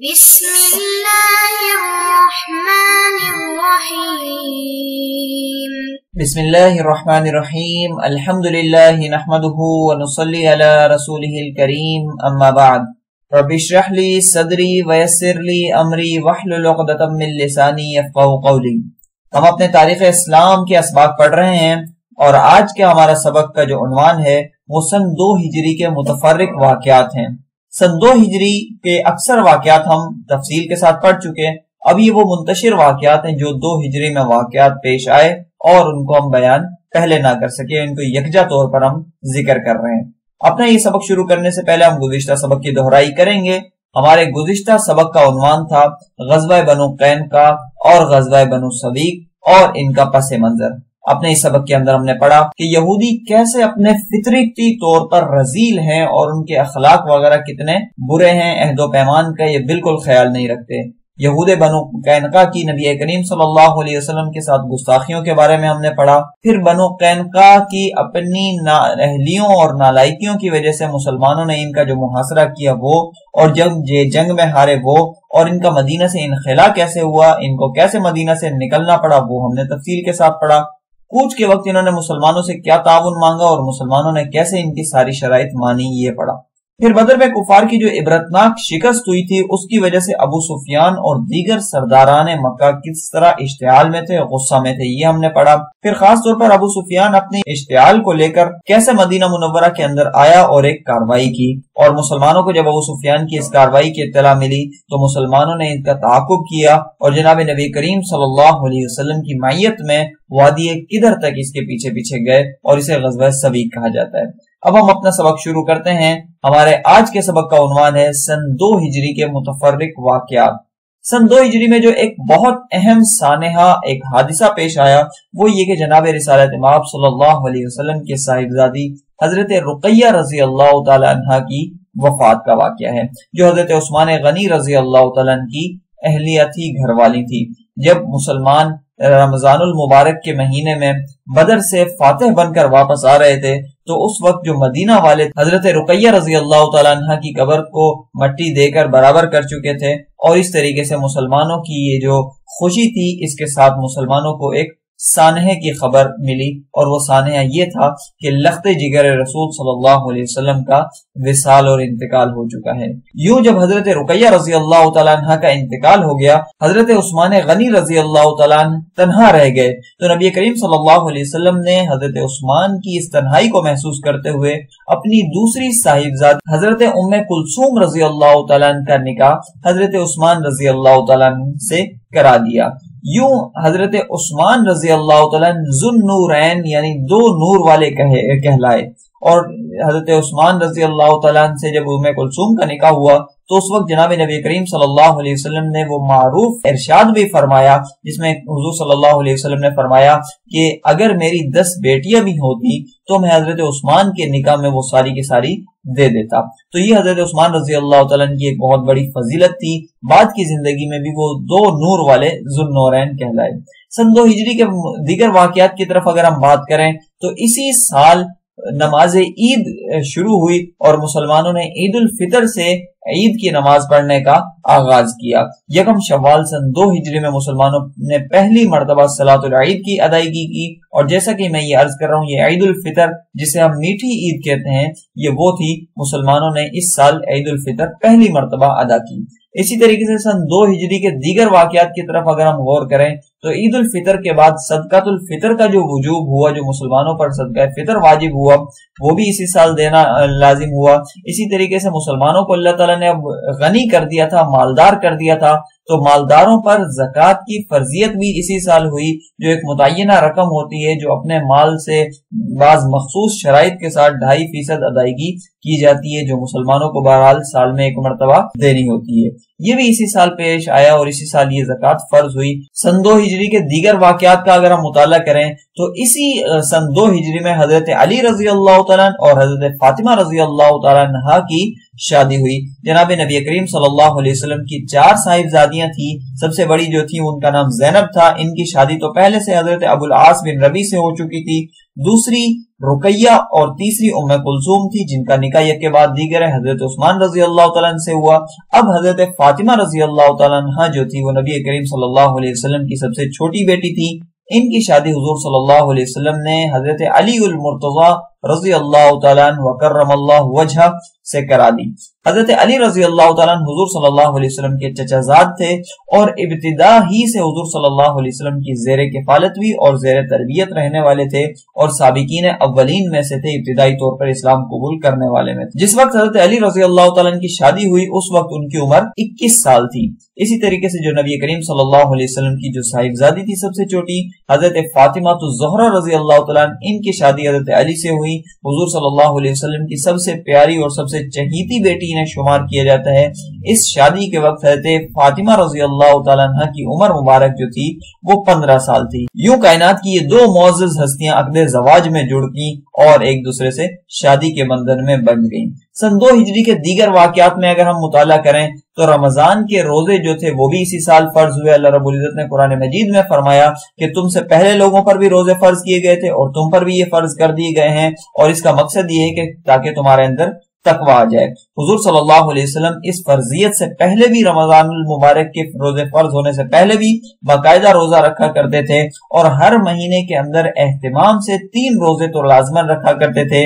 بسم اللہ الرحمن الرحیم بسم اللہ الرحمن الرحیم الحمدللہ نحمده ونصلی علی رسوله الکریم اما بعد رب اشرح لی صدری ویسر لی امری واحلل عقدۃ من لسانی یفقهوا قولی۔ ہم اپنے تاریخ اسلام کے اسباق پڑھ رہے ہیں اور آج کے ہمارا سبق کا جو عنوان ہے وہ سن 2 ہجری کے متفرق واقعات ہیں۔ سن 2 ہجری کے اکثر واقعات ہم تفصیل کے ساتھ پڑھ چکے ہیں، اب یہ وہ منتشر واقعات ہیں جو 2 ہجری میں واقعات پیش آئے اور ان کو ہم بیان پہلے نہ کر سکے، ان کو یکجا طور پر ہم ذکر کر رہے ہیں۔ اپنا یہ سبق شروع کرنے سے پہلے ہم گزشتہ سبق کی دہرائی کریں گے۔ ہمارے گزشتہ سبق کا عنوان تھا غزوہ بنو قینقاع اور غزوہ بنو سویق اور ان کا پس منظر۔ اپنے اس سبق کے اندر ہم نے پڑھا کہ یہودی کیسے اپنے فطرتی طور پر رذیل ہیں اور ان کے اخلاق وغیرہ کتنے برے ہیں، عہد و پیمان کا یہ بالکل خیال نہیں رکھتے۔ یہود بنو قینقاع کی نبی کریم صلی اللہ علیہ وسلم کے ساتھ گستاخیوں کے بارے میں ہم نے پڑھا۔ پھر بنو قینقاع کی اپنی نااہلیوں اور نالائکیوں کی وجہ سے مسلمانوں نے ان کا جو محاصرہ کیا وہ، اور جنگ میں ہارے وہ، اور ان کا مدینہ سے انخلا کیسے ہوا، ان کو کیسے مدینہ سے نکلنا پڑا وہ ہم نے تفصیل کے ساتھ پڑھا۔ کوچ کے وقت انہوں نے مسلمانوں سے کیا تعاون مانگا اور مسلمانوں نے کیسے ان کی ساری شرائط مانی یہ پڑھا۔ پھر بدر میں کفار کی جو عبرتناک شکست ہوئی تھی اس کی وجہ سے ابو سفیان اور دیگر سرداران مکہ کس طرح اشتعال میں تھے، غصہ میں تھے، یہ ہم نے پڑھا۔ پھر خاص طور پر ابو سفیان اپنے اشتعال کو لے کر کیسے مدینہ منورہ کے اندر آیا اور ایک کارروائی کی، اور مسلمانوں کو جب ابو سفیان کی اس کارروائی کی اطلاع ملی تو مسلمانوں نے ان کا تعاقب کیا اور جناب نبی کریم صلی اللہ علیہ وسلم کی معیت میں وادی کدر تک اس کے پیچھے پیچھے گئے اور اسے غزوہ سویق کہا جاتا ہے۔ اب ہم اپنا سبق شروع کرتے ہیں۔ ہمارے آج کے سبق کا عنوان ہے سن 2 ہجری کے متفرق واقعات۔ سن 2 ہجری میں جو ایک بہت اہم سانحہ ایک حادثہ پیش آیا وہ یہ کہ جناب رسالت مآب صلی اللہ علیہ وسلم کے صاحبزادی حضرت رقیہ رضی اللہ تعالی عنہ کی وفات کا واقعہ ہے، جو حضرت عثمان غنی رضی اللہ تعالی عنہ کی اہلیہ تھی، گھر والی تھی۔ جب مسلمان رمضان المبارک کے مہینے میں بدر سے فاتح بن کر واپس آ رہے تھے تو اس وقت جو مدینہ والے حضرت رقیہ رضی اللہ تعالی عنہ کی قبر کو مٹی دے کر برابر کر چکے تھے، اور اس طریقے سے مسلمانوں کی یہ جو خوشی تھی اس کے ساتھ مسلمانوں کو ایک سانحے کی خبر ملی، اور وہ سانحہ یہ تھا کہ لخت جگر رسول صلی اللہ علیہ وسلم کا وصال اور انتقال ہو چکا ہے۔ یوں جب حضرت رقیہ رضی اللہ تعالیٰ عنہ کا انتقال ہو گیا، حضرت عثمان غنی رضی اللہ تعالیٰ عنہ تنہا رہ گئے، تو نبی کریم صلی اللہ علیہ وسلم نے حضرت عثمان کی اس تنہائی کو محسوس کرتے ہوئے اپنی دوسری صاحبزاد حضرت ام کلثوم رضی اللہ تعالیٰ عنہ کا نکاح حضرت عثمان رضی اللہ تعالیٰ عنہ سے کرا دیا۔ یوں حضرت عثمان رضی اللہ تعالیٰ ذو النورین یعنی 2 نور والے کہلائے، اور حضرت عثمان رضی اللہ تعالیٰ عنہ سے جب ام کلثوم کا نکاح ہوا تو اس وقت جناب نبی کریم صلی اللہ علیہ وسلم نے وہ معروف ارشاد بھی فرمایا جس میں حضور صلی اللہ علیہ وسلم نے فرمایا کہ اگر میری 10 بیٹیاں بھی ہوتی تو میں حضرت عثمان کے نکاح میں وہ ساری کی ساری دے دیتا۔ تو یہ حضرت عثمان رضی اللہ تعالیٰ عنہ کی ایک بہت بڑی فضیلت تھی، بعد کی زندگی میں بھی وہ 2 نور والے ذو النورین کہلائے۔ سن 2 ہجری کے دیگر واقعات کی طرف اگر ہم بات کریں تو اسی سال نماز عید شروع ہوئی اور مسلمانوں نے عید الفطر سے عید کی نماز پڑھنے کا آغاز کیا۔ 1 شوال سن 2 ہجری میں مسلمانوں نے پہلی مرتبہ صلاۃ العید کی ادائیگی کی، اور جیسا کہ میں یہ عرض کر رہا ہوں یہ عید الفطر جسے ہم میٹھی عید کہتے ہیں یہ وہ تھی، مسلمانوں نے اس سال عید الفطر پہلی مرتبہ ادا کی۔ اسی طریقے سے سن 2 ہجری کے دیگر واقعات کی طرف اگر ہم غور کریں تو عید الفطر کے بعد صدقۃ الفطر کا جو وجوب ہوا، جو مسلمانوں پر صدقہ فطر واجب ہوا، وہ بھی اسی سال دینا لازم ہوا۔ اسی طریقے سے مسلمانوں کو اللہ تعالیٰ نے اب غنی کر دیا تھا، مالدار کر دیا تھا، تو مالداروں پر زکوٰۃ کی فرضیت بھی اسی سال ہوئی، جو ایک متعینہ رقم ہوتی ہے جو اپنے مال سے بعض مخصوص شرائط کے ساتھ 2.5% ادائیگی کی جاتی ہے، جو مسلمانوں کو بہرحال سال میں 1 مرتبہ دینی ہوتی ہے۔ یہ بھی اسی سال پیش آیا اور اسی سال یہ زکوٰۃ فرض ہوئی۔ سن 2 ہجری کے دیگر واقعات کا اگر ہم مطالعہ کریں تو اسی سن 2 ہجری میں حضرت علی رضی اللہ تعالیٰ اور حضرت فاطمہ رضی اللہ تعالیٰ عنہ کی شادی ہوئی۔ جناب نبی کریم صلی اللہ علیہ وسلم کی 4 صاحبزادیاں تھیں، سب سے بڑی جو تھی ان کا نام زینب تھا۔ ان کی شادی تو پہلے سے حضرت ابو العاص بن ربیع سے ہو چکی تھی، دوسری رقیہ اور تیسری ام کلثوم تھی جن کا نکاح یک کے بعد دیگر حضرت عثمان رضی اللہ تعالیٰ عنہ سے ہوا۔ اب حضرت فاطمہ رضی اللہ تعالیٰ عنہ جو تھی وہ نبی کریم صلی اللہ علیہ وسلم کی سب سے چھوٹی بیٹی تھی۔ ان کی شادی حضور صلی اللہ علیہ وسلم نے حضرت علی المرتضی رضی اللہ تعالیٰ عنہ وکرم اللہ وجہہ سے کرا دی۔ حضرت علی رضی اللہ تعالیٰ عنہ حضور صلی اللہ علیہ وسلم کے چچا زاد تھے اور ابتدا ہی سے حضور صلی اللہ علیہ وسلم کی زیر کفالت بھی اور زیر تربیت رہنے والے تھے اور سابقین اولین میں سے تھے، ابتدائی طور پر اسلام قبول کرنے والے میں تھے۔ جس وقت حضرت علی رضی اللہ تعالیٰ عنہ کی شادی ہوئی اس وقت ان کی عمر 21 سال تھی۔ اسی طریقے سے جو نبی کریم صلی اللہ علیہ وسلم کی جو صاحبزادی تھی سب سے چھوٹی حضرت فاطمہ الزہرا رضی اللہ تعالیٰ عنہ، ان کی شادی حضرت علی سے ہوئی۔ حضور صلی اللہ علیہ وسلم کی سب سے پیاری اور سب سے چہیتی بیٹی انہیں شمار کیا جاتا ہے۔ اس شادی کے وقت حضرت فاطمہ رضی اللہ تعالیٰ عنہ کی عمر مبارک جو تھی وہ 15 سال تھی۔ یوں کائنات کی یہ دو معزز ہستیاں عقد زواج میں جڑ گئیں اور ایک دوسرے سے شادی کے بندھن میں بن گئیں۔ سن 2 ہجری کے دیگر واقعات میں اگر ہم مطالعہ کریں تو رمضان کے روزے جو تھے وہ بھی اسی سال فرض ہوئے۔ اللہ رب العزت نے قرآن مجید میں فرمایا کہ تم سے پہلے لوگوں پر بھی روزے فرض کیے گئے تھے اور تم پر بھی یہ فرض کر دیے گئے ہیں، اور اس کا مقصد یہ ہے کہ تاکہ تمہارے اندر تقویٰ آ جائے۔ حضور صلی اللہ علیہ وسلم اس فرضیت سے پہلے بھی رمضان المبارک کے روزے فرض ہونے سے پہلے بھی باقاعدہ روزہ رکھا کرتے تھے اور ہر مہینے کے اندر اہتمام سے 3 روزے تو لازماً رکھا کرتے تھے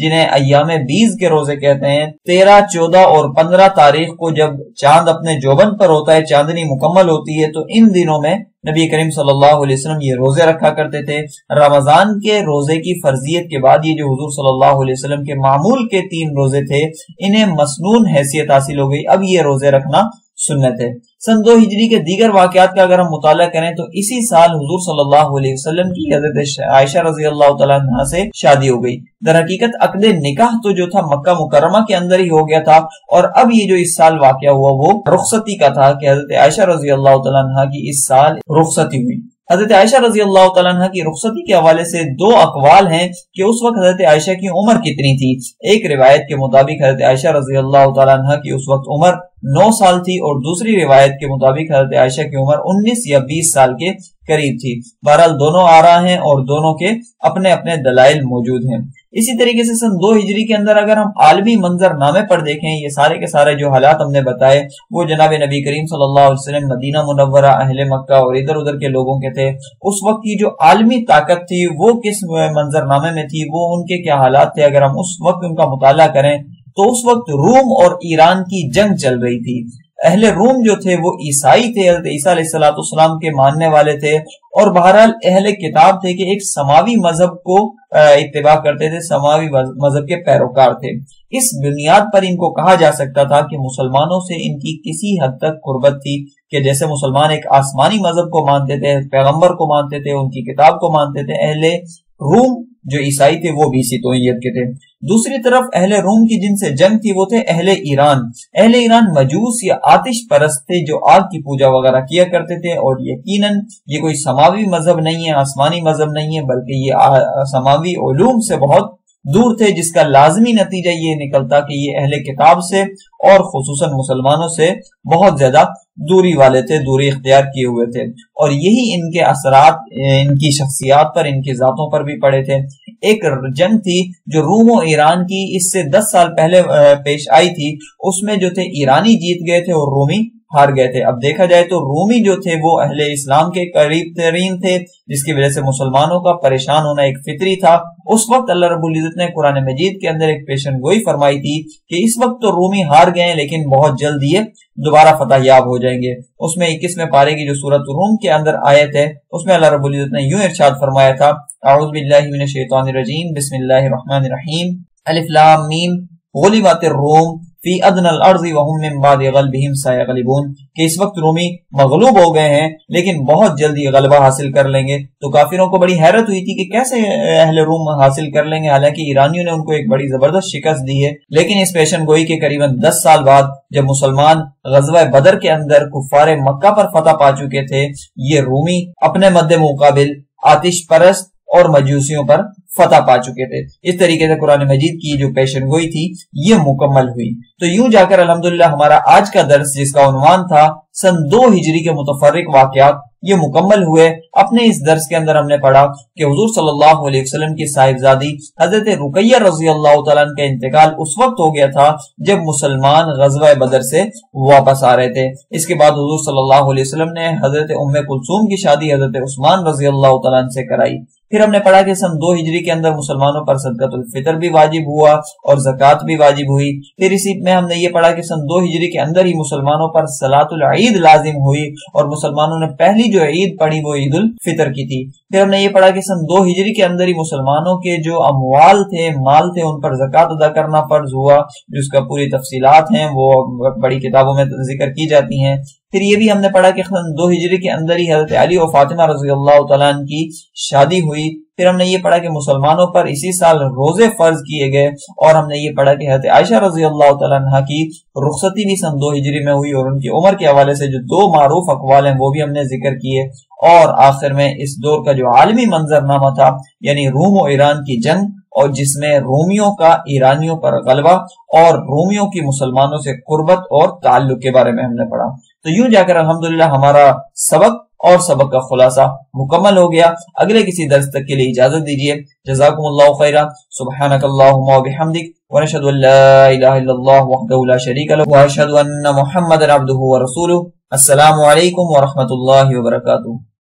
جنہیں ایام بیز کے روزے کہتے ہیں۔ 13، 14 اور 15 تاریخ کو جب چاند اپنے جوبن پر ہوتا ہے، چاندنی مکمل ہوتی ہے، تو ان دنوں میں نبی کریم صلی اللہ علیہ وسلم یہ روزے رکھا کرتے تھے۔ رمضان کے روزے کی فرضیت کے بعد یہ جو حضور صلی اللہ علیہ وسلم کے معمول کے 3 روزے تھے انہیں مسنون حیثیت حاصل ہو گئی، اب یہ روزے رکھنا سنت ہے۔ سن 2 ہجری کے دیگر واقعات کا اگر ہم مطالعہ کریں تو اسی سال حضور صلی اللہ علیہ وسلم کی حضرت عائشہ رضی اللہ تعالیٰ عنہ سے شادی ہو گئی۔ در حقیقت عقد نکاح تو جو تھا مکہ مکرمہ کے اندر ہی ہو گیا تھا، اور اب یہ جو اس سال واقعہ ہوا وہ رخصتی کا تھا کہ حضرت عائشہ رضی اللہ تعالیٰ عنہ کی اس سال رخصتی ہوئی۔ حضرت عائشہ رضی اللہ تعالیٰ عنہ کی رخصتی کے حوالے سے 2 اقوال ہیں کہ اس وقت حضرت عائشہ کی عمر کتنی تھی۔ ایک روایت کے مطابق حضرت عائشہ رضی اللہ تعالیٰ عنہ کی اس وقت عمر 9 سال تھی اور دوسری روایت کے مطابق حضرت عائشہ کی عمر 19 یا 20 سال کے قریب تھی۔ بہرحال دونوں آرا ہیں اور دونوں کے اپنے اپنے دلائل موجود ہیں۔ اسی طریقے سے سن 2 ہجری کے اندر اگر ہم عالمی منظر نامے پر دیکھیں، یہ سارے کے سارے جو حالات ہم نے بتائے وہ جناب نبی کریم صلی اللہ علیہ وسلم، مدینہ منورہ، اہل مکہ اور ادھر ادھر کے لوگوں کے تھے۔ اس وقت کی جو عالمی طاقت تھی وہ کس منظر نامے میں تھی، وہ ان کے کیا حالات تھے، اگر ہم اس وقت ان کا مطالعہ کریں تو اس وقت روم اور ایران کی جنگ چل رہی تھی۔ اہل روم جو تھے وہ عیسائی تھے، حضرت عیسیٰ علیہ السلام کے ماننے والے تھے، اور بہرحال اہل کتاب تھے کہ ایک سماوی مذہب کو اتباع کرتے تھے، سماوی مذہب کے پیروکار تھے۔ اس بنیاد پر ان کو کہا جا سکتا تھا کہ مسلمانوں سے ان کی کسی حد تک قربت تھی، کہ جیسے مسلمان ایک آسمانی مذہب کو مانتے تھے، پیغمبر کو مانتے تھے، ان کی کتاب کو مانتے تھے، اہل روم جو عیسائی تھے وہ بھی اسی توحید کے تھے۔ دوسری طرف اہل روم کی جن سے جنگ تھی وہ تھے اہل ایران۔ اہل ایران مجوس یا آتش پرست تھے جو آگ کی پوجا وغیرہ کیا کرتے تھے، اور یقیناً یہ کوئی سماوی مذہب نہیں ہے، آسمانی مذہب نہیں ہے، بلکہ یہ سماوی علوم سے بہت دور تھے، جس کا لازمی نتیجہ یہ نکلتا کہ یہ اہل کتاب سے اور خصوصاً مسلمانوں سے بہت زیادہ دوری والے تھے، دوری اختیار کیے ہوئے تھے، اور یہی ان کے اثرات ان کی شخصیات پر، ان کی ذاتوں پر بھی پڑے تھے۔ ایک جنگ تھی جو روم و ایران کی اس سے 10 سال پہلے پیش آئی تھی، اس میں جو تھے ایرانی جیت گئے تھے اور رومی ہار گئے تھے۔ اب دیکھا جائے تو رومی جو تھے وہ اہل اسلام کے قریب ترین تھے، جس کی وجہ سے مسلمانوں کا پریشان ہونا ایک فطری تھا۔ اس وقت اللہ رب العزت نے قرآن مجید کے اندر ایک پیشن گوئی فرمائی تھی کہ اس وقت تو رومی ہار گئے ہیں لیکن بہت جلد یہ دوبارہ فتح یاب ہو جائیں گے۔ اس میں 21ویں پارے کی جو سورۃ روم کے اندر آیت ہے اس میں اللہ رب العزت نے یوں ارشاد فرمایا تھا، اعوذ باللہ من الشیطان الرجیم، بسم اللہ الرحمن الرحیم، الف لام میم، غلبت الروم فی ادنى الارض وهم من بعد غلبهم سيغلبون، کہ اس وقت رومی مغلوب ہو گئے ہیں لیکن بہت جلدی غلبہ حاصل کر لیں گے۔ تو کافروں کو بڑی حیرت ہوئی تھی کہ کیسے اہل روم حاصل کر لیں گے، حالانکہ ایرانیوں نے ان کو ایک بڑی زبردست شکست دی ہے۔ لیکن اس پیشن گوئی کے قریب 10 سال بعد جب مسلمان غزوہ بدر کے اندر کفار مکہ پر فتح پا چکے تھے، یہ رومی اپنے مد مقابل آتش پرست اور مجوسیوں پر فتح پا چکے تھے۔ اس طریقے سے قرآن مجید کی جو پیشن گوئی تھی یہ مکمل ہوئی۔ تو یوں جا کر الحمدللہ ہمارا آج کا درس، جس کا عنوان تھا سن 2 ہجری کے متفرق واقعات، یہ مکمل ہوئے۔ اپنے اس درس کے اندر ہم نے پڑھا کہ حضور صلی اللہ علیہ وسلم کی صاحبزادی حضرت رقیہ رضی اللہ تعالیٰ عنہ کا انتقال اس وقت ہو گیا تھا جب مسلمان غزوہ بدر سے واپس آ رہے تھے۔ اس کے بعد حضور صلی اللہ علیہ وسلم نے حضرت ام کلثوم کی شادی حضرت عثمان رضی اللہ تعالیٰ عنہ سے کرائی۔ پھر ہم نے پڑھا کہ سن 2 ہجری کے اندر مسلمانوں پر صدقۃ الفطر بھی واجب ہوا اور زکوٰۃ بھی واجب ہوئی۔ پھر اسی میں ہم نے یہ پڑھا کہ سن 2 ہجری کے اندر ہی مسلمانوں پر صلاۃ العید لازم ہوئی اور مسلمانوں نے پہلی جو عید پڑھی وہ عید الفطر کی تھی۔ پھر ہم نے یہ پڑھا کہ سن 2 ہجری کے اندر ہی مسلمانوں کے جو اموال تھے، مال تھے، ان پر زکوٰۃ ادا کرنا فرض ہوا، جس کا پوری تفصیلات ہیں وہ بڑی کتابوں میں ذکر کی جاتی ہیں۔ پھر یہ بھی ہم نے پڑھا کہ سن 2 ہجری کے اندر ہی حضرت علی اور فاطمہ رضی اللہ تعالیٰ عنہ کی شادی ہوئی۔ پھر ہم نے یہ پڑھا کہ مسلمانوں پر اسی سال روزے فرض کیے گئے، اور ہم نے یہ پڑھا کہ حضرت عائشہ رضی اللہ تعالیٰ عنہ کی رخصتی بھی سن 2 ہجری میں ہوئی، اور ان کی عمر کے حوالے سے جو 2 معروف اقوال ہیں وہ بھی ہم نے ذکر کیے۔ اور آخر میں اس دور کا جو عالمی منظرنامہ تھا یعنی روم و ایران کی جنگ، اور جس میں رومیوں کا ایرانیوں پر غلبہ اور رومیوں کی مسلمانوں سے قربت اور تعلق کے بارے میں ہم نے پڑھا۔ تو یوں جا کر الحمدللہ ہمارا سبق اور سبق کا خلاصہ مکمل ہو گیا۔ اگلے کسی درس تک کے لیے اجازت دیجیے۔ جزاکم اللہ خیرا۔ سبحانک اللہم و بحمدک، ونشہد ان لا الہ الا اللہ وحدہ لا شریک لہ، واشہد ان محمدا عبدہ ورسولہ۔ السلام علیکم ورحمۃ اللہ وبرکاتہ۔